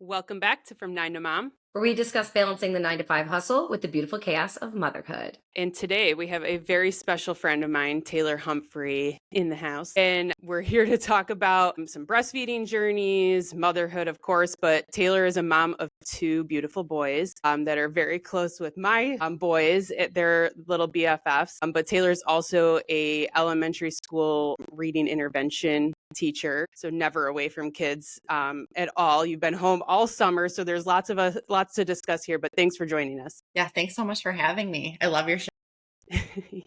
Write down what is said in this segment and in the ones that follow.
Welcome back to From 9 to Mom. where we discuss balancing the 9 to 5 hustle with the beautiful chaos of motherhood. And today we have a very special friend of mine, Taylor Humphrey, in the house. And we're here to talk about some breastfeeding journeys, motherhood, of course. But Taylor is a mom of two beautiful boys that are very close with my boys. They're little BFFs. But Taylor's also a elementary school reading intervention teacher, so never away from kids at all. You've been home all summer, so there's lots to discuss here, but thanks for joining us. Yeah, thanks so much for having me. I love your show.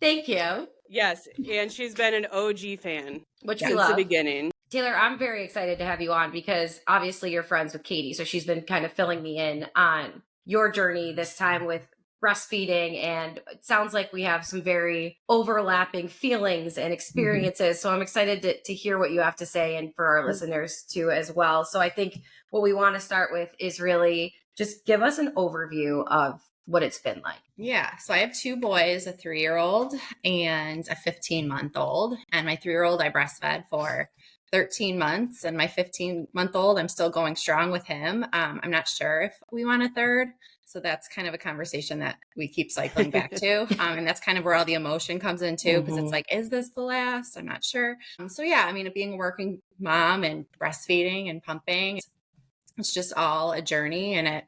Thank you. Yes, and she's been an OG fan Which we since love. the beginning. Taylor, I'm very excited to have you on because obviously you're friends with Katie, so she's been kind of filling me in on your journey this time with breastfeeding, and it sounds like we have some very overlapping feelings and experiences. So I'm excited to hear what you have to say and for our listeners too as well. So I think what we want to start with is really just give us an overview of what it's been like. Yeah, so I have two boys, a 3-year-old and a 15-month-old. And my 3-year-old I breastfed for 13 months, and my 15-month-old, I'm still going strong with him. I'm not sure if we want a third. So that's kind of a conversation that we keep cycling back to. And that's kind of where all the emotion comes in too, because it's like, is this the last? I'm not sure. So yeah, I mean, being a working mom and breastfeeding and pumping, it's just all a journey, and it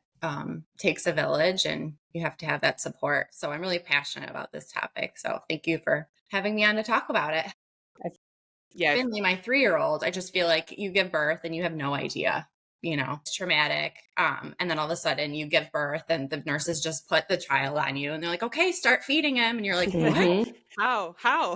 takes a village, and you have to have that support. So I'm really passionate about this topic. So thank you for having me on to talk about it. Yeah. Finley, my 3-year-old, I just feel like you give birth and you have no idea, it's traumatic. And then all of a sudden you give birth and the nurses just put the child on you and they're like, okay, start feeding him. And you're like, what? How?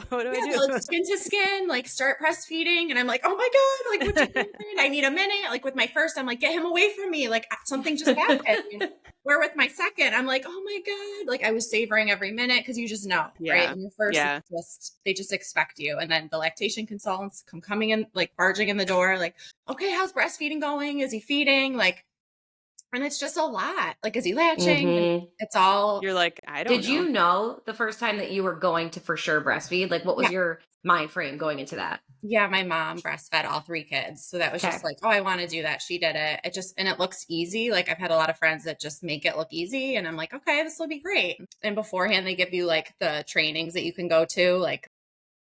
What do I do? Like skin to skin, like start breastfeeding. And I'm like, oh my God, like what you doing? I need a minute. Like with my first, I'm like, get him away from me. Like something just happened. Where with my second, I'm like, oh my God. Like I was savoring every minute because you just know, right? And your first, they just expect you. And then the lactation consultants come coming in, like barging in the door, like, okay, how's breastfeeding going? Is he feeding? Like, and it's just a lot. Like, is he latching? It's all. You're like, I don't know. Did you know the first time that you were going to for sure breastfeed? Like, what was your mind frame going into that? Yeah, my mom breastfed all 3 kids. So that was just like, oh, I want to do that. She did it. And it looks easy. Like I've had a lot of friends that just make it look easy. And I'm like, okay, this will be great. And beforehand, they give you like the trainings that you can go to, like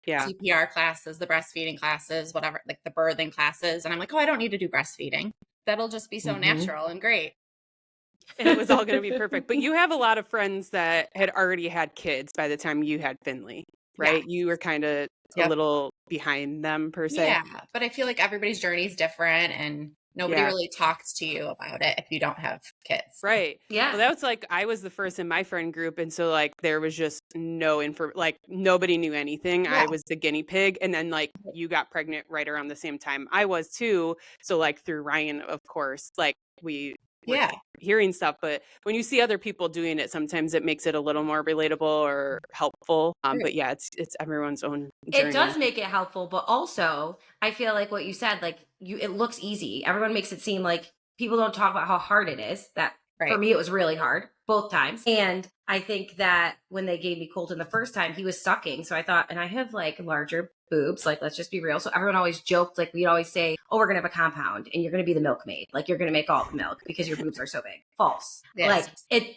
CPR classes, the breastfeeding classes, whatever, like the birthing classes. And I'm like, oh, I don't need to do breastfeeding. That'll just be so natural and great. And it was all going to be perfect. But you have a lot of friends that had already had kids by the time you had Finley, right? Yeah. You were kind of a little behind them per se. Yeah, but I feel like everybody's journey is different and nobody really talks to you about it if you don't have kids. Right. Yeah. Well, that was like, I was the first in my friend group. And so like, there was just no info, like nobody knew anything. Yeah. I was the guinea pig. And then like, you got pregnant right around the same time I was too. So like through Ryan, of course, like we were hearing stuff, but when you see other people doing it, sometimes it makes it a little more relatable or helpful. But yeah, it's everyone's own journey. It does make it helpful, but also I feel like what you said, like it looks easy. Everyone makes it seem like people don't talk about how hard it is. That for me, it was really hard both times. And I think that when they gave me Colton the first time, he was sucking. So I thought, and I have like larger boobs, like let's just be real. So everyone always joked, like we'd always say, oh, we're gonna have a compound and you're gonna be the milkmaid, like you're gonna make all the milk because your boobs are so big. False. Like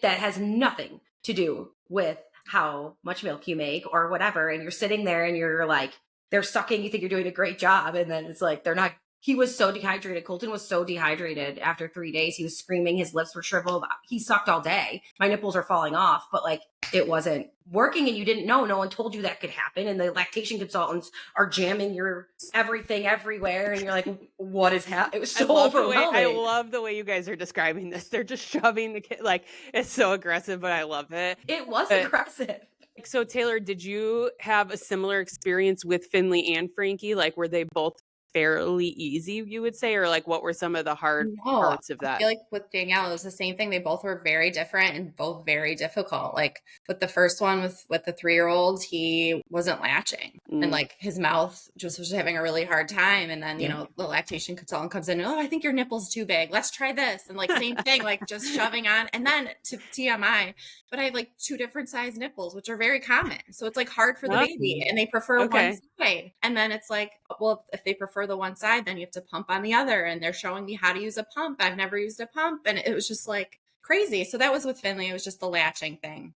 that has nothing to do with how much milk you make or whatever. And you're sitting there and you're like, they're sucking, you think you're doing a great job, and then it's like they're not. He was so dehydrated. Colton was so dehydrated after 3 days. He was screaming. His lips were shriveled. He sucked all day. My nipples are falling off, but like it wasn't working, and you didn't know. No one told you that could happen. And the lactation consultants are jamming your everything everywhere. And you're like, what is happening? It was so overwhelming. I love the way you guys are describing this. They're just shoving the kid. Like it's so aggressive, but I love it. It was aggressive. So Taylor, did you have a similar experience with Finley and Frankie? Like were they both fairly easy, you would say, or like what were some of the hard parts of that? I feel like with Danielle, it was the same thing. They both were very different and both very difficult. Like with the first one with the 3-year-old, he wasn't latching and like his mouth just was having a really hard time. And then, the lactation consultant comes in, oh, I think your nipple's too big. Let's try this. And like same thing, like just shoving on. And then to TMI, but I have like 2 different size nipples, which are very common. So it's like hard for the baby and they prefer one side. And then it's like, well, if they prefer for the one side, then you have to pump on the other. And they're showing me how to use a pump. I've never used a pump. And it was just like crazy. So that was with Finley. It was just the latching thing.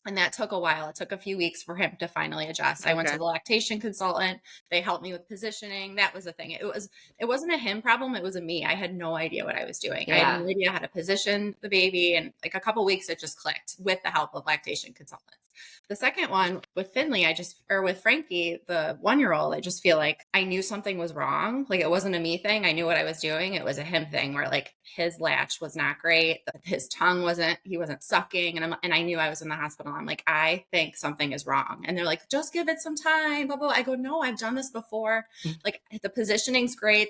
And that took a while. It took a few weeks for him to finally adjust. I went to the lactation consultant. They helped me with positioning. That was the thing. It wasn't a him problem. It was a me. I had no idea what I was doing. I had no idea how to position the baby. And like a couple weeks, it just clicked with the help of lactation consultants. The second one with Finley, with Frankie, the 1-year-old, I just feel like I knew something was wrong. Like it wasn't a me thing. I knew what I was doing. It was a him thing where like his latch was not great. His tongue he wasn't sucking. And I knew I was in the hospital. I'm like, I think something is wrong. And they're like, just give it some time, blah, blah. I go, no, I've done this before. Like the positioning's great.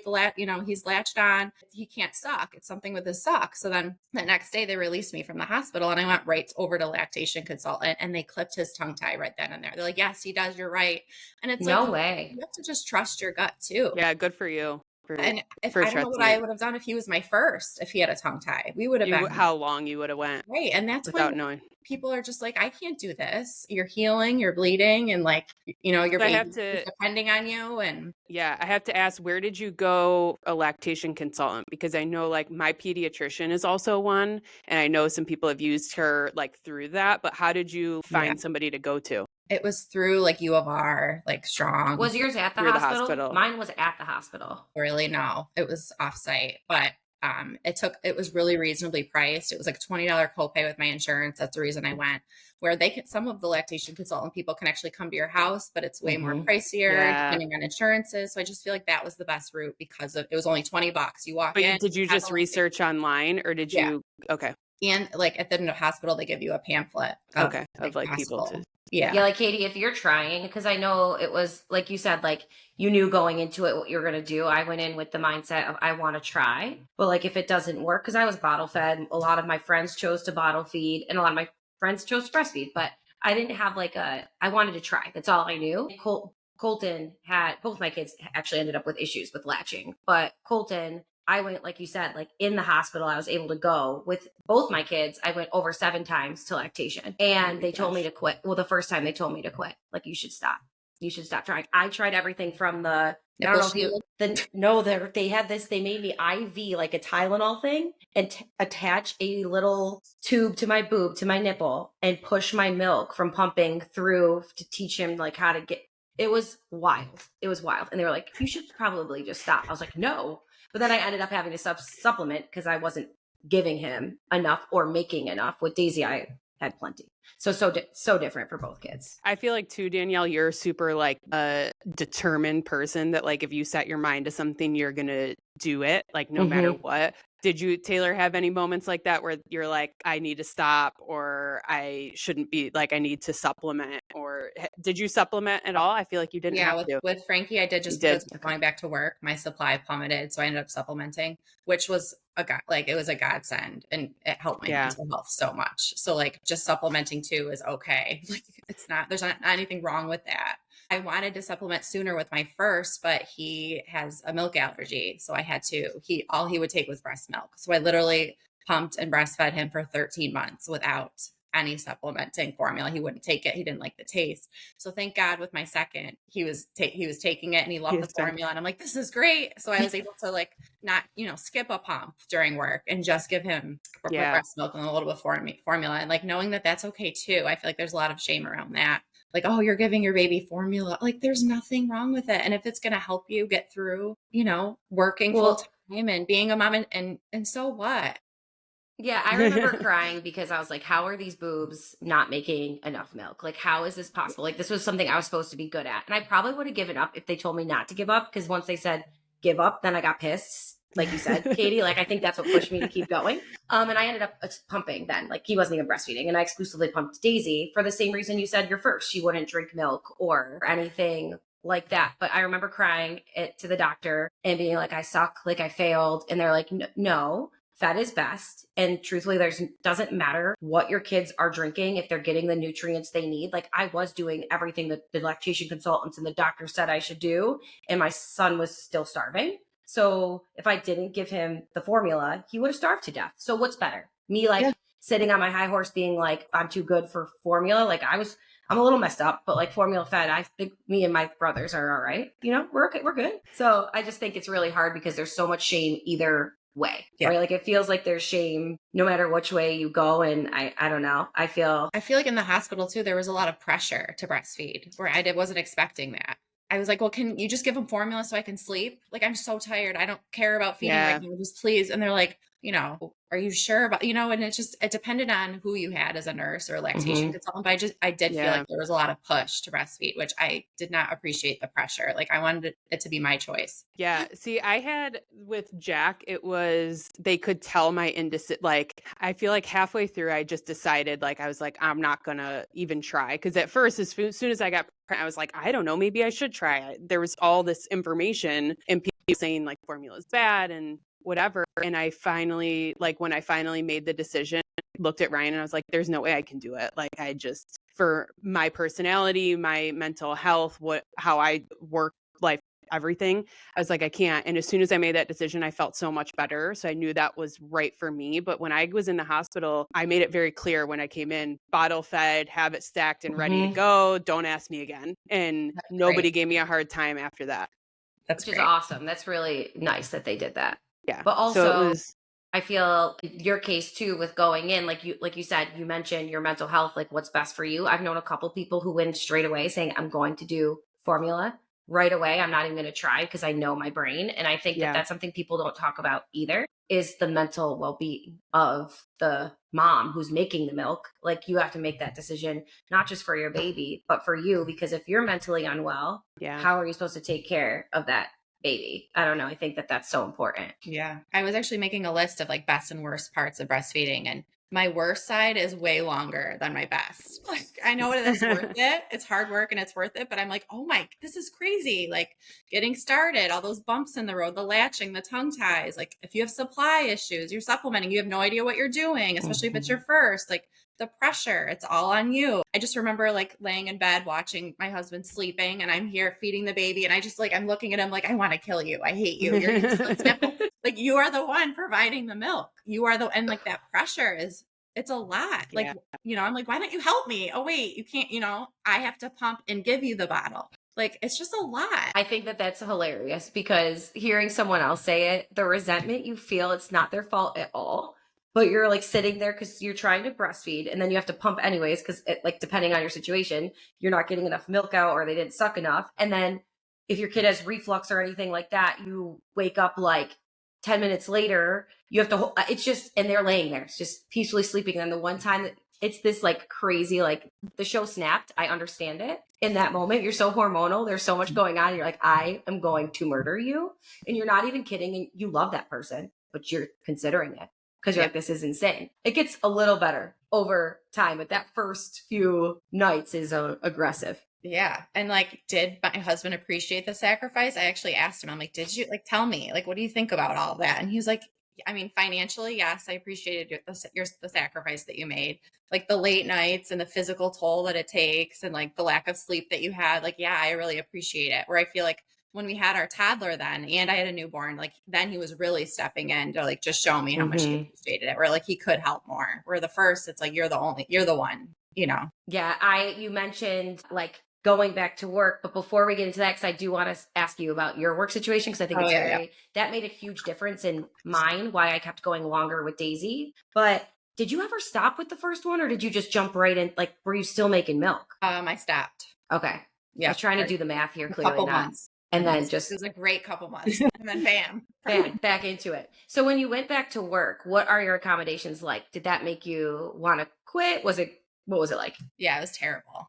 He's latched on. He can't suck. It's something with his suck. So then the next day they released me from the hospital and I went right over to lactation consultant and they clipped his tongue tie right then and there. They're like, yes, he does. You're right. And it's no like, way. you have to just trust your gut too. Yeah. Good for you. And I don't know what I would have done if he was my first, if he had a tongue tie, we would have been how long you would have went. Right. And that's without when knowing. People are just like, I can't do this. You're healing, you're bleeding. And like, your baby is depending on you. And yeah, I have to ask, where did you go a lactation consultant? Because I know like my pediatrician is also one. And I know some people have used her like through that. But how did you find somebody to go to? It was through like U of R, like Strong. Was yours at the hospital? Mine was at the hospital. Really? No, it was offsite, but it was really reasonably priced. It was like a $20 copay with my insurance. That's the reason I went. Where some of the lactation consultant people can actually come to your house, but it's way more pricier depending on insurances. So I just feel like that was the best route because it was only $20. You walk in. Did you just research online or did you? Okay. And like at the hospital, they give you a pamphlet. Of like people to. Yeah, like Katie, if you're trying, because I know it was like you said, like you knew going into it what you're going to do. I went in with the mindset of I want to try, but like if it doesn't work, because I was bottle fed, a lot of my friends chose to bottle feed and a lot of my friends chose to breastfeed, but I didn't have I wanted to try. That's all I knew. Colton had, both my kids actually ended up with issues with latching, but Colton, I went, like you said, like in the hospital, I was able to go with both my kids. I went over 7 times to lactation and they told me to quit. Well, the first time they told me to quit, like you should stop. You should stop trying. I tried everything from they had this, they made me IV like a Tylenol thing and attach a little tube to my boob, to my nipple and push my milk from pumping through to teach him like how to get, it was wild. It was wild. And they were like, you should probably just stop. I was like, no. But then I ended up having to supplement because I wasn't giving him enough or making enough. With Daisy, I had plenty. So different for both kids. I feel like too, Danielle, you're super like a determined person that like if you set your mind to something, you're going to do it like no matter what. Did you, Taylor, have any moments like that where you're like, I need to stop or I shouldn't be like, I need to supplement, or did you supplement at all? I feel like you didn't have to. With Frankie, I did just because going back to work, my supply plummeted. So I ended up supplementing, which was it was a godsend and it helped my mental health so much. So like just supplementing too is okay. Like there's not anything wrong with that. I wanted to supplement sooner with my first, but he has a milk allergy. So I had to, all he would take was breast milk. So I literally pumped and breastfed him for 13 months without any supplementing formula. He wouldn't take it. He didn't like the taste. So thank God with my second, he was taking it and he loved the formula. And I'm like, this is great. So I was able to like not, skip a pump during work and just give him breast milk and a little bit of formula. And like knowing that that's okay too. I feel like there's a lot of shame around that. Like, oh, you're giving your baby formula. Like there's nothing wrong with it. And if it's going to help you get through, working full time and being a mom and so what? Yeah, I remember crying because I was like, how are these boobs not making enough milk? Like, how is this possible? Like, this was something I was supposed to be good at. And I probably would have given up if they told me not to give up. Because once they said give up, then I got pissed. Like you said, Katie, like, I think that's what pushed me to keep going. And I ended up pumping then. Like, he wasn't even breastfeeding. And I exclusively pumped Daisy for the same reason you said you're first. She wouldn't drink milk or anything like that. But I remember crying to the doctor and being like, I suck, like I failed. And they're like, no. Fed is best. And truthfully, doesn't matter what your kids are drinking if they're getting the nutrients they need. Like I was doing everything that the lactation consultants and the doctor said I should do. And my son was still starving. So if I didn't give him the formula, he would have starved to death. So what's better? Me sitting on my high horse being like, I'm too good for formula. Like I I'm a little messed up, but like formula fed, I think me and my brothers are all right. You know, we're okay, we're good. So I just think it's really hard because there's so much shame either way, right? Like it feels like there's shame no matter which way you go. And I don't know. I feel like in the hospital too, there was a lot of pressure to breastfeed where wasn't expecting that. I was like, well, can you just give them formula so I can sleep? Like, I'm so tired. I don't care about feeding right now. Just please. And they're like, you know, are you sure about, you know, and it depended on who you had as a nurse or a lactation consultant. But I did feel like there was a lot of push to breastfeed, which I did not appreciate the pressure. Like I wanted it to be my choice. Yeah. See, I had with Jack, it was, they could tell my indecisive, like, I feel like halfway through, I just decided, like, I was like, I'm not going to even try. Cause at first, as soon as I got pregnant, I was like, I don't know, maybe I should try it. There was all this information and people saying like formula is bad and whatever. And I finally, like, when I finally made the decision, looked at Ryan and I was like, there's no way I can do it. Like, I just, for my personality, my mental health, how I work, life, everything, I was like, I can't. And as soon as I made that decision, I felt so much better. So I knew that was right for me. But when I was in the hospital, I made it very clear when I came in, bottle fed, have it stacked and ready to go. Don't ask me again. And nobody gave me a hard time after that. Which is awesome. That's really nice that they did that. Yeah. But also I feel your case too with going in, like you said, you mentioned your mental health, like what's best for you. I've known a couple people who went straight away saying, I'm going to do formula right away. I'm not even going to try because I know my brain. And I think that that's something people don't talk about either, is the mental well-being of the mom who's making the milk. Like you have to make that decision, not just for your baby, but for you, because if you're mentally unwell, how are you supposed to take care of that baby? I don't know. I think that that's so important. Yeah. I was actually making a list of like best and worst parts of breastfeeding, and my worst side is way longer than my best. Like I know it is worth it. It's hard work and it's worth it, but I'm like, oh my, this is crazy. Like getting started, all those bumps in the road, the latching, the tongue ties. Like if you have supply issues, you're supplementing, you have no idea what you're doing, especially if it's your first, like the pressure, it's all on you. I just remember like laying in bed watching my husband sleeping and I'm here feeding the baby. And I just like, I'm looking at him like, I want to kill you. I hate you. You're just like, you are the one providing the milk. You are and like that pressure it's a lot. Like, you know, I'm like, why don't you help me? Oh, wait, you can't, you know, I have to pump and give you the bottle. Like, it's just a lot. I think that that's hilarious because hearing someone else say it, the resentment you feel, it's not their fault at all. But you're like sitting there because you're trying to breastfeed and then you have to pump anyways because like depending on your situation, you're not getting enough milk out or they didn't suck enough. And then if your kid has reflux or anything like that, you wake up like 10 minutes later, you have to, it's just, and they're laying there, it's just peacefully sleeping. And then the one time that it's this like crazy, like the show snapped, I understand it. In that moment, you're so hormonal. There's so much going on. You're like, I am going to murder you. And you're not even kidding. And you love that person, but you're considering it. Because you're like, this is insane. It gets a little better over time, but that first few nights is aggressive. Yeah. And like, did my husband appreciate the sacrifice? I actually asked him, I'm like, did you like, tell me, like, what do you think about all that? And he was like, I mean, financially, yes, I appreciated the sacrifice that you made, like the late nights and the physical toll that it takes and like the lack of sleep that you had. Like, yeah, I really appreciate it. Where I feel like when we had our toddler then, and I had a newborn, like then he was really stepping in to like, just show me how much he appreciated it, where like he could help more. Where the first, it's like, you're the one, you know? Yeah. You mentioned like going back to work, but before we get into that, because I do want to ask you about your work situation, because I think that made a huge difference in mine, why I kept going longer with Daisy. But did you ever stop with the first one or did you just jump right in? Like, were you still making milk? I stopped. Okay. Yeah. I was trying to do the math here, clearly couple not. Months. And then it was a great couple months. And then bam. back into it. So when you went back to work, what are your accommodations like? Did that make you want to quit? What was it like? Yeah, it was terrible.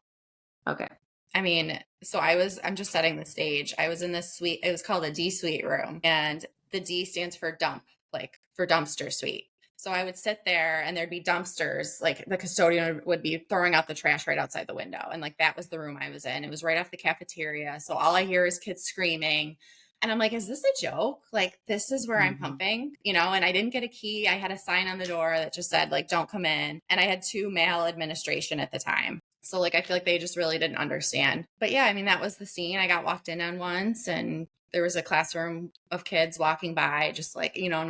Okay. I mean, so I'm just setting the stage. I was in this suite. It was called a D suite room, and the D stands for dump, like for dumpster suite. So I would sit there and there'd be dumpsters, like the custodian would be throwing out the trash right outside the window. And like, that was the room I was in. It was right off the cafeteria. So all I hear is kids screaming. And I'm like, is this a joke? Like, this is where I'm pumping, you know? And I didn't get a key. I had a sign on the door that just said like, don't come in. And I had 2 male administration at the time. So like, I feel like they just really didn't understand. But yeah, I mean, that was the scene. I got walked in on once and there was a classroom of kids walking by, just like, you know,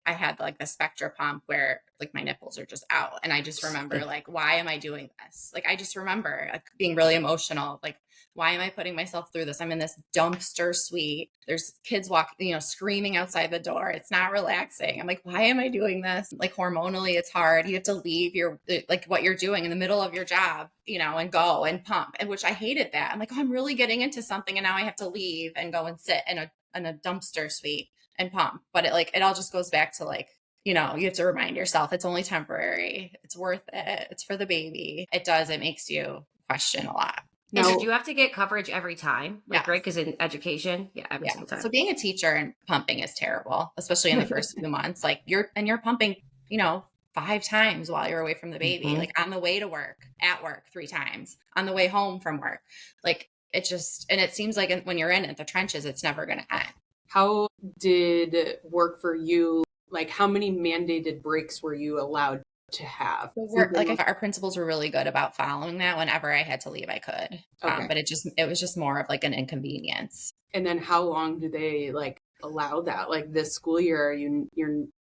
I had like the Spectra pump where like my nipples are just out. And I just remember like, why am I doing this? Like, I just remember like, being really emotional. Like, why am I putting myself through this? I'm in this dumpster suite. There's kids walking, you know, screaming outside the door. It's not relaxing. I'm like, why am I doing this? Like hormonally, it's hard. You have to leave your, like what you're doing in the middle of your job, you know, and go and pump. And which I hated that. I'm like, oh, I'm really getting into something. And now I have to leave and go and sit in a dumpster suite and pump. But it all just goes back to like, you know, you have to remind yourself it's only temporary. It's worth it. It's for the baby. It makes you question a lot. And did you have to get coverage every time? Like, Yeah. right? Because in education, every single time. So being a teacher and pumping is terrible, especially in the first few months. Like you're pumping, you know, 5 times while you're away from the baby, like on the way to work, at work 3 times, on the way home from work. Like it seems like when you're in it, the trenches, it's never going to end. How did it work for you? Like how many mandated breaks were you allowed to have? Like our principals were really good about following that. Whenever I had to leave, I could. Okay. But it was just more of like an inconvenience. And then how long do they like allow that? Like this school year,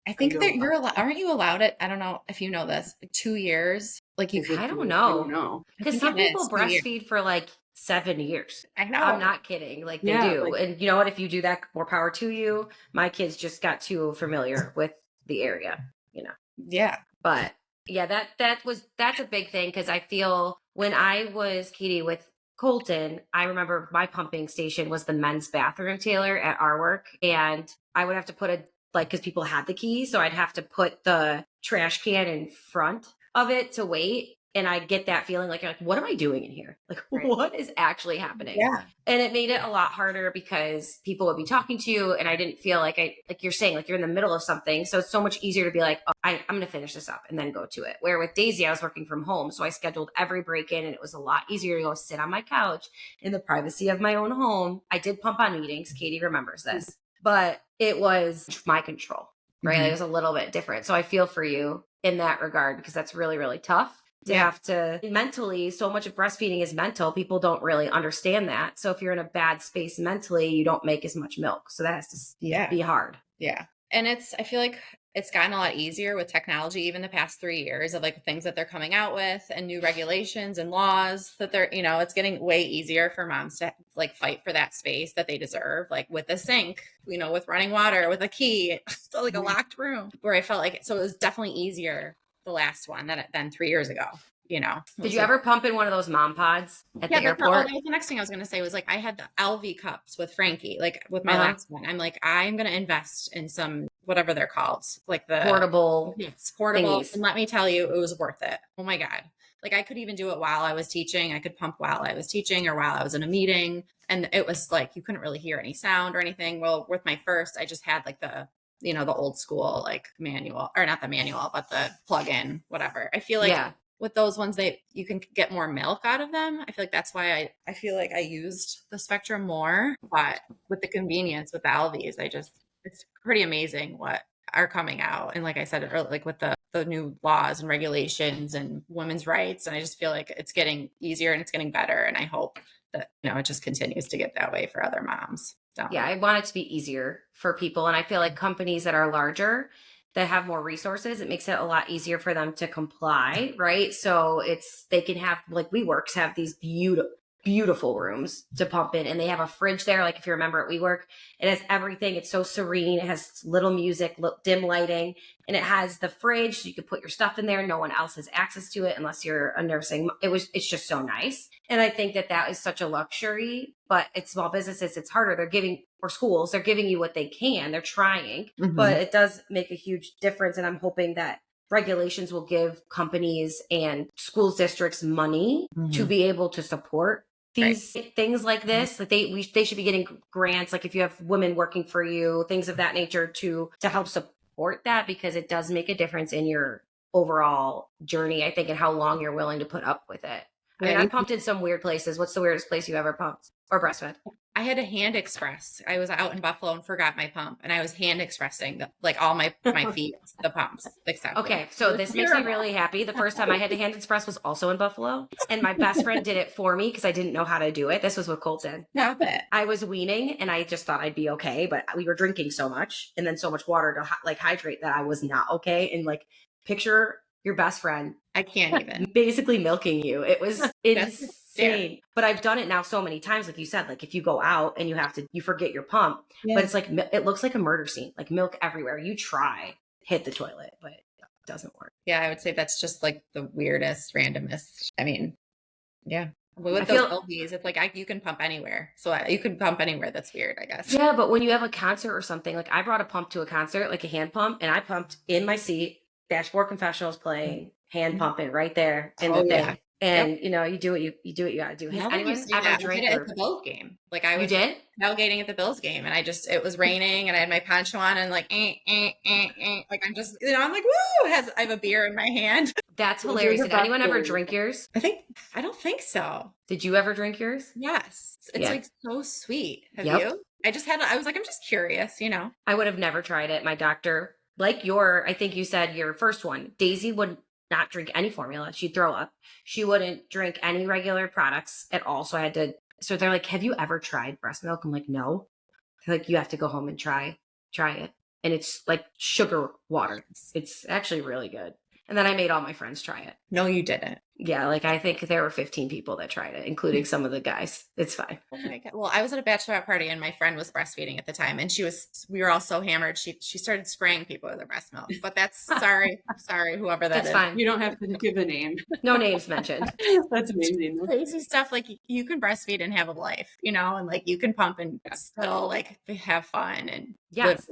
I think that you're allowed. Aren't you allowed it? I don't know if you know this. Like 2 years. Like you. I don't know. Because some people breastfeed for like 7 years. I know. I'm not kidding. Like they do. Like, and you know what? If you do that, more power to you. My kids just got too familiar with the area, you know? Yeah. But yeah, that's a big thing. Cause I feel when I was Katie with Colton, I remember my pumping station was the men's bathroom, Taylor, at our work. And I would have to put cause people had the key. So I'd have to put the trash can in front of it to wait. And I get that feeling like, you're like, what am I doing in here? Like, what is actually happening? Yeah. And it made it a lot harder because people would be talking to you. And I didn't feel like like you're saying, like you're in the middle of something. So it's so much easier to be like, oh, I'm going to finish this up and then go to it. Where with Daisy, I was working from home. So I scheduled every break in and it was a lot easier to go sit on my couch in the privacy of my own home. I did pump on meetings. Katie remembers this, but it was my control, right? It was a little bit different. So I feel for you in that regard because that's really, really tough. To have to mentally, so much of breastfeeding is mental. People don't really understand that. So if you're in a bad space mentally, you don't make as much milk. So that has to be hard. Yeah. And I feel like it's gotten a lot easier with technology, even the past 3 years of like things that they're coming out with and new regulations and laws that they're, you know, it's getting way easier for moms to like fight for that space that they deserve, like with a sink, you know, with running water, with a key, so like a locked room where I felt like, so it was definitely easier the last one than 3 years ago, you know. Did you ever pump in one of those mom pods at the airport? That was the next thing I was going to say was like, I had the LV cups with Frankie, like with my last one. I'm like, I'm going to invest in some, whatever they're called, like the portable thingies. And let me tell you, it was worth it. Oh my God. Like I could even do it while I was teaching. I could pump while I was teaching or while I was in a meeting. And it was like, you couldn't really hear any sound or anything. Well, with my first, I just had like the, you know, the old school, like manual, or not the manual, but the plug-in, whatever. I feel like with those ones, you can get more milk out of them. I feel like that's why I feel like I used the Spectrum more, but with the convenience with the LVs, it's pretty amazing what are coming out. And like I said, like with the new laws and regulations and women's rights. And I just feel like it's getting easier and it's getting better. And I hope that, you know, it just continues to get that way for other moms. So. Yeah, I want it to be easier for people. And I feel like companies that are larger, that have more resources, it makes it a lot easier for them to comply, right? So they can have, like WeWorks have these beautiful rooms to pump in, and they have a fridge there. Like if you remember at WeWork, it has everything. It's so serene. It has little music, dim lighting, and it has the fridge so you can put your stuff in there. No one else has access to it unless you're a nursing. It's just so nice. And I think that is such a luxury, but it's small businesses. It's harder. Or schools, they're giving you what they can. They're trying, but it does make a huge difference. And I'm hoping that regulations will give companies and schools districts money to be able to support these things like this. Like they should be getting grants. Like if you have women working for you, things of that nature to help support that, because it does make a difference in your overall journey, I think, and how long you're willing to put up with it. I mean, I pumped in some weird places. What's the weirdest place you ever pumped or breastfed? I had a hand express. I was out in Buffalo and forgot my pump, and I was hand expressing like all my feet, the pumps, except. Okay, so this makes me really happy. The first time I had to hand express was also in Buffalo, and my best friend did it for me because I didn't know how to do it. This was with Colton. Stop it. I was weaning, and I just thought I'd be okay, but we were drinking so much, and then so much water to like hydrate that I was not okay. And like, picture your best friend I can't even. basically milking you. It was insane. But I've done it now so many times, like you said, like if you go out and you forget your pump, but it's like, it looks like a murder scene, like milk everywhere. You try, hit the toilet, but it doesn't work. Yeah, I would say that's just like the weirdest, randomest. I mean, yeah. With those LBs, it's like you can pump anywhere. So you can pump anywhere. That's weird, I guess. Yeah, but when you have a concert or something, like I brought a pump to a concert, like a hand pump, and I pumped in my seat, dashboard confessionals playing, hand pumping right there in the thing. Yeah. And you know, you do what you gotta do. Has anyone ever drank at the Bills game? Like I was tailgating at the Bills game, and it was raining, and I had my poncho on, and like, like I'm just, I'm like, woo! I have a beer in my hand. That's hilarious. Did anyone ever drink yours? I don't think so. Did you ever drink yours? Yes, it's like so sweet. Have you? I was like, I'm just curious, I would have never tried it. My doctor, like I think you said your first one, Daisy would not drink any formula. She'd throw up. She wouldn't drink any regular products at all. So they're like, have you ever tried breast milk? I'm like, no. They're like, you have to go home and try it. And it's like sugar water. It's actually really good. And then I made all my friends try it. No, you didn't. Yeah, like I think there were 15 people that tried it, including some of the guys. It's fine. Oh my God. Well, I was at a bachelorette party and my friend was breastfeeding at the time, and we were all so hammered. She started spraying people with her breast milk. But that's sorry, whoever that is. It's fine. You don't have to give a name. No names mentioned. That's amazing. Crazy stuff. Like you can breastfeed and have a life, and like you can pump and still like have fun and live.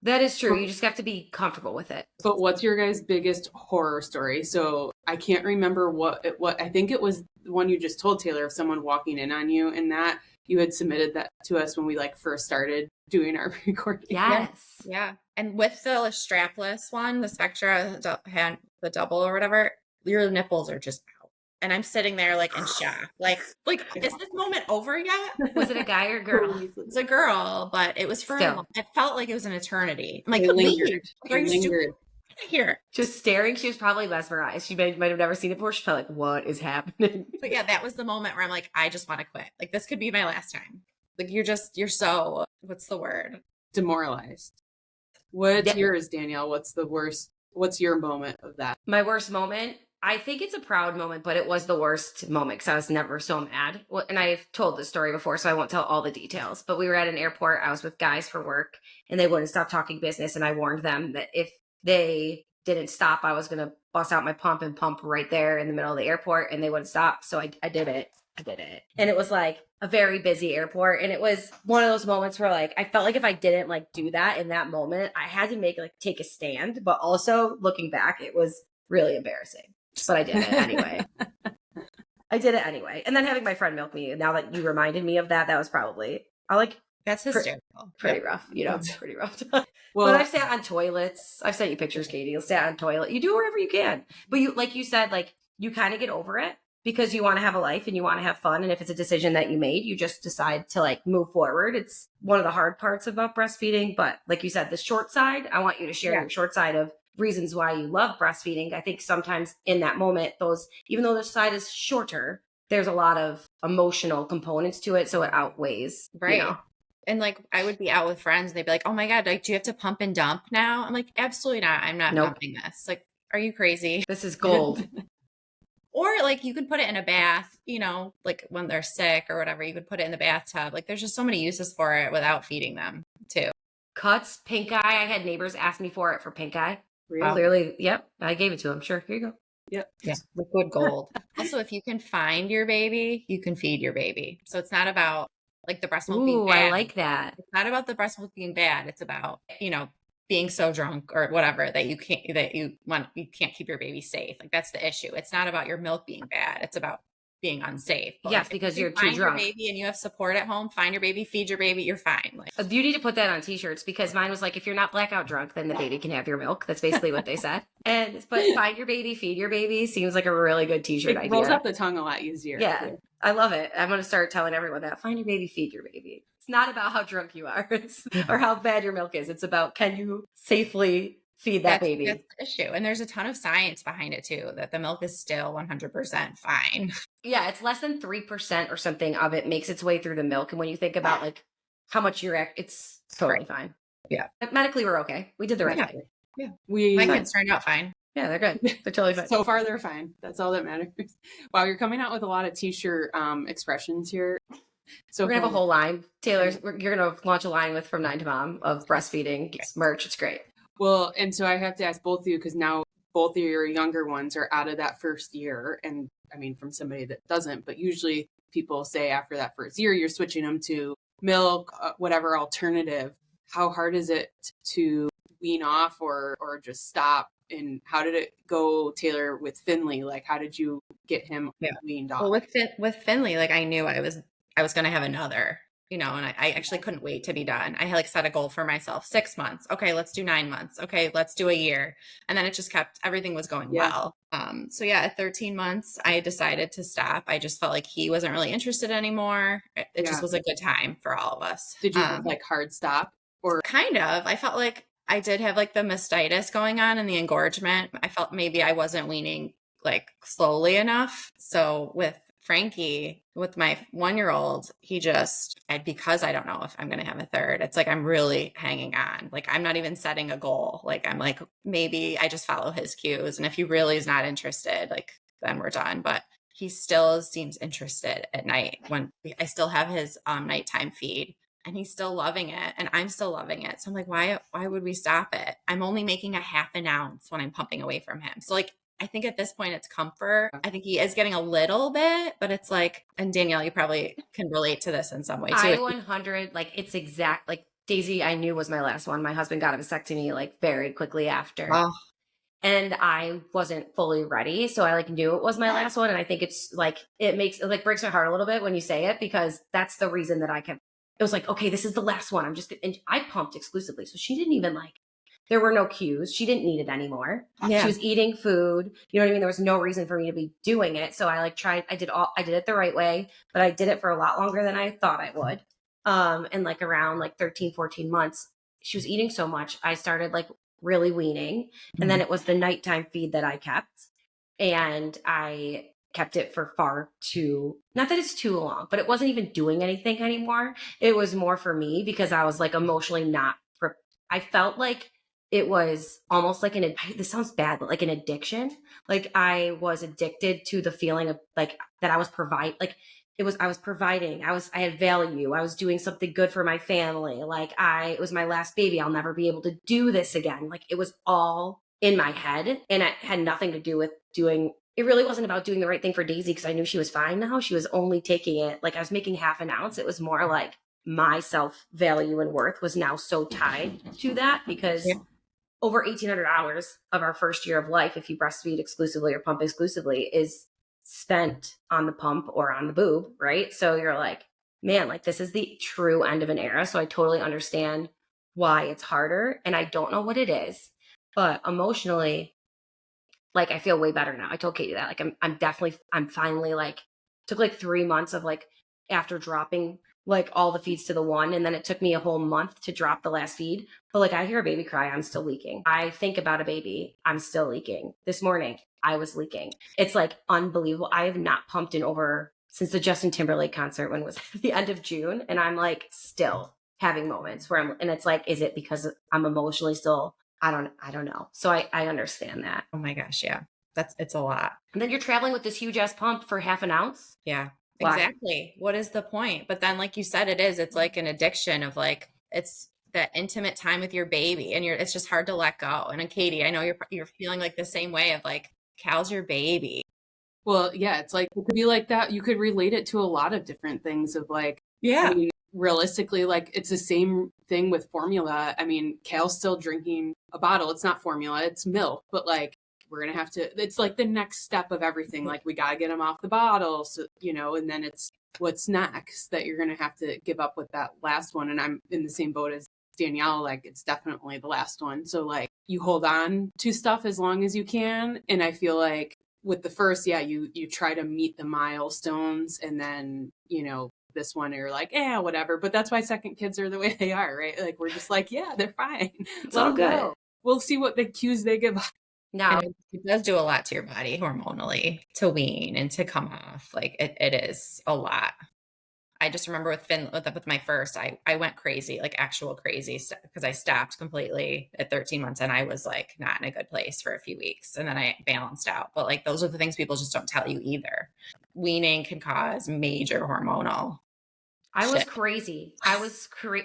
That is true. You just have to be comfortable with it. But what's your guys' biggest horror story? So I can't remember what I think it was the one you just told, Taylor, of someone walking in on you, and that you had submitted that to us when we like first started doing our recording. Yes. Yeah. And with the strapless one, the Spectra, the double or whatever, your nipples are just out. And I'm sitting there like in shock. Like, is this moment over yet? Was it a guy or a girl? It's a girl, but it was for it felt like it was an eternity. I'm like, lingered. Are you stupid? Here. Just staring. She was probably mesmerized. She might have never seen it before. She's probably like, what is happening? But yeah, that was the moment where I'm like, I just want to quit. Like, this could be my last time. Like, you're so, what's the word? Demoralized. What's yours, Danielle? What's your moment of that? My worst moment? I think it's a proud moment, but it was the worst moment because I was never so mad. Well, and I've told this story before, so I won't tell all the details. But we were at an airport. I was with guys for work, and they wouldn't stop talking business. And I warned them that if they didn't stop, I was going to bust out my pump and pump right there in the middle of the airport, and they wouldn't stop. So I did it. And it was like a very busy airport. And it was one of those moments where like, I felt like if I didn't like do that in that moment, I had to take a stand. But also looking back, it was really embarrassing. But I did it anyway. And then having my friend milk me, now that you reminded me of that, that was probably, that's hysterical. Pretty rough, pretty rough. Well, but I've sat on toilets. I've sent you pictures, Katie. You'll sat on toilet. You do wherever you can. But you, like you said, like you kind of get over it because you want to have a life and you want to have fun. And if it's a decision that you made, you just decide to like move forward. It's one of the hard parts about breastfeeding. But like you said, the short side, I want you to share your short side of reasons why you love breastfeeding. I think sometimes in that moment, even though the side is shorter, there's a lot of emotional components to it. So it outweighs. Right. And like, I would be out with friends and they'd be like, oh my God, like, do you have to pump and dump now? I'm like, absolutely not. I'm not pumping this. Like, are you crazy? This is gold. Or like you could put it in a bath, like when they're sick or whatever, you could put it in the bathtub. Like there's just so many uses for it without feeding them too. Cuts, pink eye. I had neighbors ask me for it for pink eye. Really? Clearly, yep. I gave it to him. Sure. Here you go. Yep. Yeah. Liquid gold. Also, if you can find your baby, you can feed your baby. So it's not about like the breast milk being bad. I like that. It's not about the breast milk being bad. It's about, being so drunk or whatever that you can't keep your baby safe. Like that's the issue. It's not about your milk being bad. It's about being unsafe. But yes, because you're too drunk. Your baby and you have support at home, find your baby, feed your baby, you're fine. Like, you need to put that on t-shirts because mine was like, if you're not blackout drunk, then the baby can have your milk. That's basically what they said. But find your baby, feed your baby seems like a really good t-shirt idea. Rolls up the tongue a lot easier. Yeah. I love it. I'm going to start telling everyone that. Find your baby, feed your baby. It's not about how drunk you are or how bad your milk is. It's about, can you safely feed that baby? That's the issue. And there's a ton of science behind it too, that the milk is still 100% fine. Yeah, it's less than 3% or something of it makes its way through the milk. And when you think about like how much it's totally fine. Yeah. But medically, we're okay. We did the right thing. Yeah. My kids turned out fine. Yeah, they're good. They're totally fine. So far, they're fine. That's all that matters. Wow, you're coming out with a lot of t-shirt expressions here. So we're going to have a whole line. Taylor, you're going to launch a line with From 9 to Mom of breastfeeding merch. It's great. Well, and so I have to ask both of you, because now both of your younger ones are out of that first year. And I mean, from somebody that doesn't, but usually people say after that first year, you're switching them to milk, whatever alternative. How hard is it to wean off or just stop? And how did it go, Taylor, with Finley? Like, how did you get him weaned off? Well, with Finley, like I knew I was going to have another, and I actually couldn't wait to be done. I had like set a goal for myself, 6 months. Okay, let's do 9 months. Okay, let's do a year. And then it just everything was going well. So yeah, at 13 months, I decided to stop. I just felt like he wasn't really interested anymore. It just was a good time for all of us. Did you have like hard stop? Or kind of, I felt like I did have like the mastitis going on and the engorgement. I felt maybe I wasn't weaning like slowly enough. So with Frankie, with my 1-year-old, because I don't know if I'm going to have a third, it's like I'm really hanging on. Like I'm not even setting a goal. Like I'm like, maybe I just follow his cues. And if he really is not interested, like then we're done. But he still seems interested at night when I still have his nighttime feed. And he's still loving it, and I'm still loving it. So I'm like, why would we stop it? I'm only making a half an ounce when I'm pumping away from him. So like, I think at this point it's comfort. I think he is getting a little bit, but it's like, and Danielle, you probably can relate to this in some way too. I 100, like it's exact, like Daisy, I knew was my last one. My husband got a vasectomy like very quickly after. Oh. And I wasn't fully ready. So I like knew it was my last one. And I think it's like, it breaks my heart a little bit when you say it, because that's the reason that it was like, okay, this is the last one. And I pumped exclusively. So she didn't even there were no cues. She didn't need it anymore. Yeah. She was eating food. You know what I mean? There was no reason for me to be doing it. So I I did it the right way, but I did it for a lot longer than I thought I would. And like around 13, 14 months, she was eating so much. I started like really weaning. And then it was the nighttime feed that I kept. And I kept it for not that it's too long, but it wasn't even doing anything anymore. It was more for me because I was like emotionally I felt like it was almost like this sounds bad, but like an addiction. Like I was addicted to the feeling of like that I was providing, I had value. I was doing something good for my family. It was my last baby. I'll never be able to do this again. Like it was all in my head, and it had nothing to do with it really wasn't about doing the right thing for Daisy, because I knew she was fine now. She was only taking it, like I was making half an ounce. It was more like my self-value and worth was now so tied to that, because over 1,800 hours of our first year of life, if you breastfeed exclusively or pump exclusively, is spent on the pump or on the boob, right? So you're like, man, like this is the true end of an era. So I totally understand why it's harder. And I don't know what it is, but emotionally, like I feel way better now. I told Katie that. Like I'm finally like, took like 3 months of like after dropping like all the feeds to the one, and then it took me a whole month to drop the last feed. But like I hear a baby cry, I'm still leaking. I think about a baby, I'm still leaking. This morning I was leaking. It's like unbelievable. I have not pumped since the Justin Timberlake concert, when it was at the end of June, and I'm like still having moments where and it's like, is it because I'm emotionally still, I don't know. So I understand that. Oh my gosh. Yeah. It's a lot. And then you're traveling with this huge ass pump for half an ounce. Yeah, Why? exactly. What is the point? But then, like you said, it's like an addiction of like, it's that intimate time with your baby, and it's just hard to let go. And Katie, I know you're feeling like the same way of like, Cal's your baby. Well, yeah, it's like, it could be like that. You could relate it to a lot of different things of like, yeah. I mean, realistically, like it's the same thing with formula. I mean, Cal's still drinking a bottle. It's not formula, it's milk, but like we're going to have to, it's like the next step of everything. Like we got to get him off the bottle. So, and then it's what's next that you're going to have to give up with that last one. And I'm in the same boat as Danielle. Like it's definitely the last one. So like you hold on to stuff as long as you can. And I feel like with the first, you try to meet the milestones, and then, this one you're like, yeah, whatever. But that's why second kids are the way they are, right? Like, we're just like, yeah, they're fine. It's Let all them good. go. We'll see what the cues they give us. Now, it does do a lot to your body hormonally to wean and to come off. Like it is a lot. I just remember with my first, I went crazy, like actual crazy, because I stopped completely at 13 months and I was like not in a good place for a few weeks, and then I balanced out. But like those are the things people just don't tell you either. Weaning can cause major hormonal. I was crazy.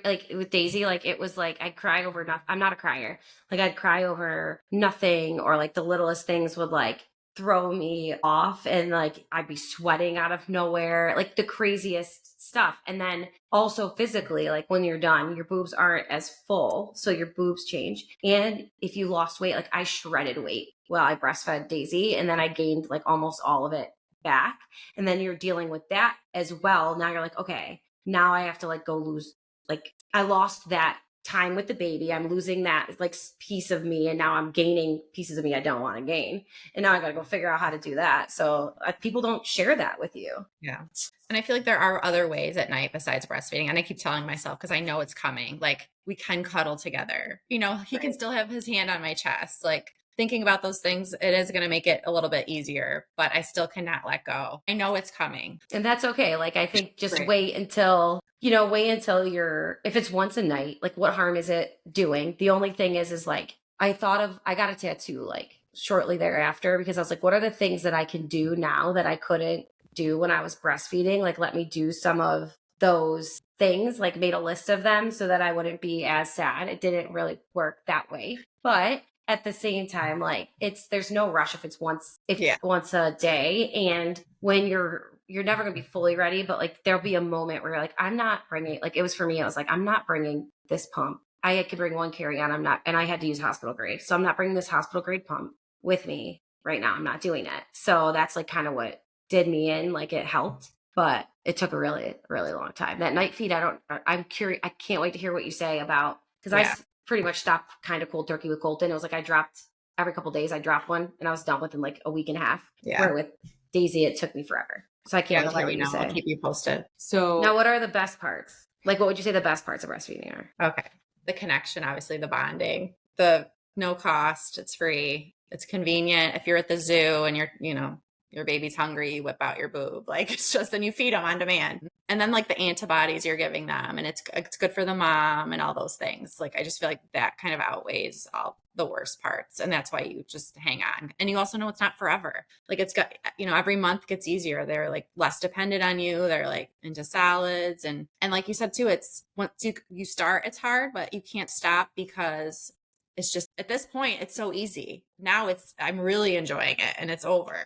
Like with Daisy, like it was like I'd cry over nothing. I'm not a crier. Like I'd cry over nothing, or like the littlest things would like throw me off, and like I'd be sweating out of nowhere, like the craziest stuff. And then also physically, like when you're done, your boobs aren't as full, so your boobs change. And if you lost weight, like I shredded weight while I breastfed Daisy, and then I gained like almost all of it back. And then you're dealing with that as well. Now you're like, okay, now I have to like go lose, like I lost that time with the baby. I'm losing that like piece of me, and now I'm gaining pieces of me I don't want to gain. And now I got to go figure out how to do that. So people don't share that with you. Yeah. And I feel like there are other ways at night besides breastfeeding. And I keep telling myself, because I know it's coming, like we can cuddle together. He can still have his hand on my chest. Like thinking about those things, it is going to make it a little bit easier, but I still cannot let go. I know it's coming. And that's okay. Like, I think just wait until if it's once a night, like what harm is it doing? The only thing is like, I got a tattoo like shortly thereafter, because I was like, what are the things that I can do now that I couldn't do when I was breastfeeding? Like, let me do some of those things, like made a list of them so that I wouldn't be as sad. It didn't really work that way. But at the same time, like there's no rush if it's once a day. And when you're never going to be fully ready, but like there'll be a moment where you're like, I'm not bringing, like it was for me, I was like, I'm not bringing this pump. I could bring one carry-on. And I had to use hospital grade. So I'm not bringing this hospital grade pump with me right now. I'm not doing it. So that's like kind of what did me in, like it helped, but it took a really, really long time. That night feed, I'm curious. I can't wait to hear what you say about, because I pretty much stopped kind of cold turkey with Colton. It was like I dropped every couple of days, I dropped one, and I was done within like a week and a half. Yeah. Where with Daisy, it took me forever. So I can't wait to hear what you say. I'll keep you posted. So now, what are the best parts? Like, what would you say the best parts of breastfeeding are? Okay. The connection, obviously, the bonding, the no cost, it's free, it's convenient. If you're at the zoo and your baby's hungry, you whip out your boob. Like it's just, then you feed them on demand. And then like the antibodies you're giving them, and it's good for the mom and all those things. Like, I just feel like that kind of outweighs all the worst parts. And that's why you just hang on. And you also know it's not forever. Like it's got, every month gets easier. They're like less dependent on you. They're like into solids. And like you said too, it's once you start, it's hard, but you can't stop, because it's just, at this point, it's so easy. Now I'm really enjoying it, and it's over.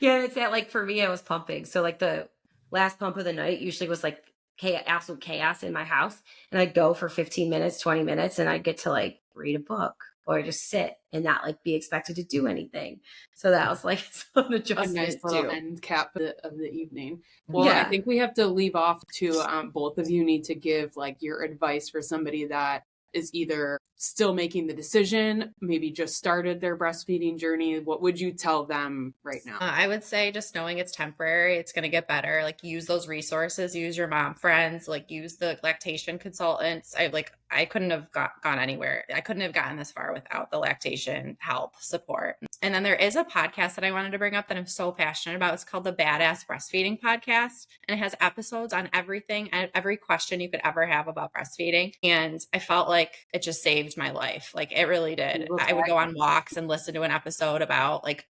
Yeah, it's that, like for me, I was pumping. So like the last pump of the night usually was like absolute chaos in my house. And I'd go for 15 minutes, 20 minutes, and I'd get to like read a book or just sit and not like be expected to do anything. So that was like some adjustment. A nice little end cap of the evening. Well, I think we have to leave off to both of you need to give like your advice for somebody that is either still making the decision, maybe just started their breastfeeding journey. What would you tell them right now? I would say just knowing it's temporary, it's going to get better. Like use those resources, use your mom friends, like use the lactation consultants. I couldn't have gone anywhere. I couldn't have gotten this far without the lactation help support. And then there is a podcast that I wanted to bring up that I'm so passionate about. It's called the Badass Breastfeeding Podcast. And it has episodes on everything and every question you could ever have about breastfeeding. And I felt like it just saved my life. Like it really did. I would go on walks and listen to an episode about like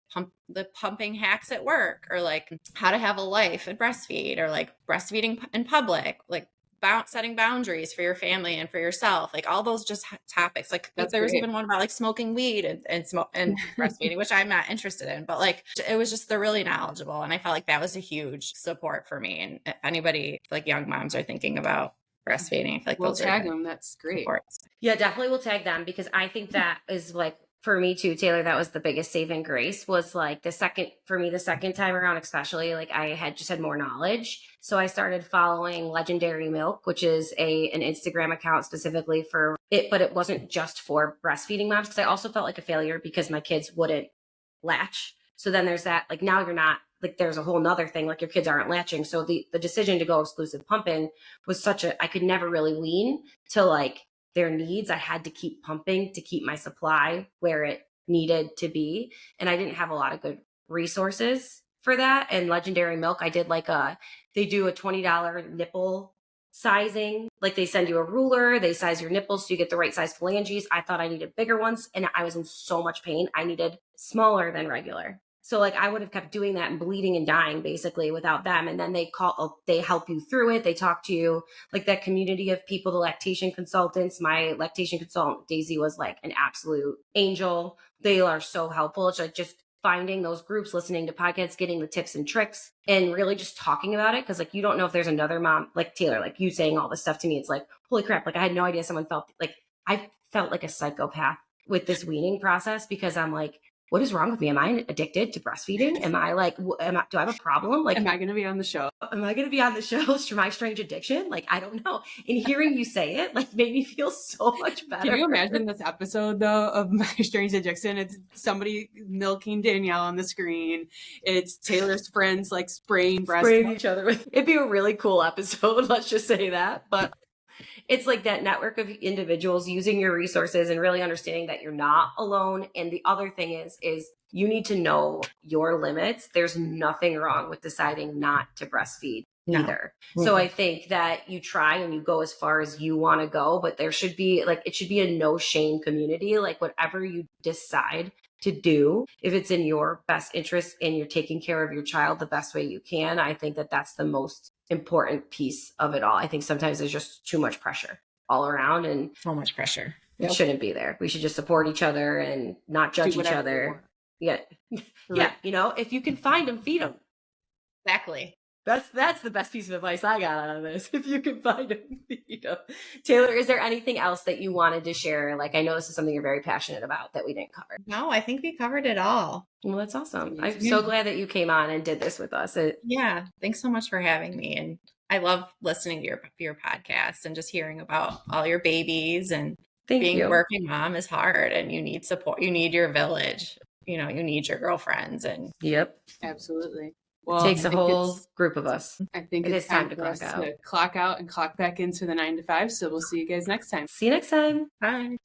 the pumping hacks at work, or like how to have a life and breastfeed, or like breastfeeding in public, like setting boundaries for your family and for yourself, like all those just topics. Like there was even one about like smoking weed and breastfeeding, which I'm not interested in, but like it was just, they're really knowledgeable, and I felt like that was a huge support for me. And if anybody, like young moms, are thinking about breastfeeding, I feel like we'll tag them. That's great. Supports. Yeah, definitely we'll tag them, because I think that is like, for me too, Taylor, that was the biggest saving grace, was like the second time around, especially like I had more knowledge. So I started following Legendary Milk, which is an Instagram account specifically for it, but it wasn't just for breastfeeding moms, because I also felt like a failure because my kids wouldn't latch. So then there's that, like, now you're not, like, there's a whole nother thing, like your kids aren't latching. So the decision to go exclusive pumping was I could never really wean to like their needs. I had to keep pumping to keep my supply where it needed to be. And I didn't have a lot of good resources for that. And Legendary Milk, I did like they do a $20 nipple sizing. Like they send you a ruler, they size your nipples so you get the right size phalanges. I thought I needed bigger ones and I was in so much pain. I needed smaller than regular. So like I would have kept doing that and bleeding and dying basically without them. And then they help you through it. They talk to you, like that community of people, the lactation consultants. My lactation consultant, Daisy, was like an absolute angel. They are so helpful. It's like just finding those groups, listening to podcasts, getting the tips and tricks, and really just talking about it. Cause like, you don't know if there's another mom like Taylor, like you saying all this stuff to me. It's like, holy crap. Like I had no idea someone felt like I felt like a psychopath with this weaning process because I'm like, what is wrong with me? Am I addicted to breastfeeding? Am I like, do I have a problem? Like, am I going to be on the show? Am I going to be on the show? My strange addiction? Like, I don't know. And hearing you say it, like, made me feel so much better. Can you imagine this episode though of My Strange Addiction? It's somebody milking Danielle on the screen. It's Taylor's friends like spraying each other with. It'd be a really cool episode. Let's just say that. But it's like that network of individuals using your resources and really understanding that you're not alone. And the other thing is you need to know your limits. There's nothing wrong with deciding not to breastfeed either. Mm-hmm. So I think that you try and you go as far as you want to go, but there should be like, it should be a no shame community. Like whatever you decide to do, if it's in your best interest and you're taking care of your child the best way you can, I think that that's the most important piece of it all. I think sometimes there's just too much pressure all around and so much pressure. It shouldn't be there. We should just support each other and not judge each other. Yeah. Yeah. You know, if you can find them, feed them. Exactly. That's the best piece of advice I got out of this. If you can find them, feed them. Taylor, is there anything else that you wanted to share? Like, I know this is something you're very passionate about that we didn't cover. No, I think we covered it all. Well, that's awesome. I'm so glad that you came on and did this with us. Yeah. Thanks so much for having me. And I love listening to your podcast and just hearing about all your babies and being a working mom is hard and you need support. You need your village. You know, you need your girlfriends and. Yep. Absolutely. Well, it takes a whole group of us. I think it's time to clock out and clock back into the 9 to 5. So we'll see you guys next time. See you next time. Bye.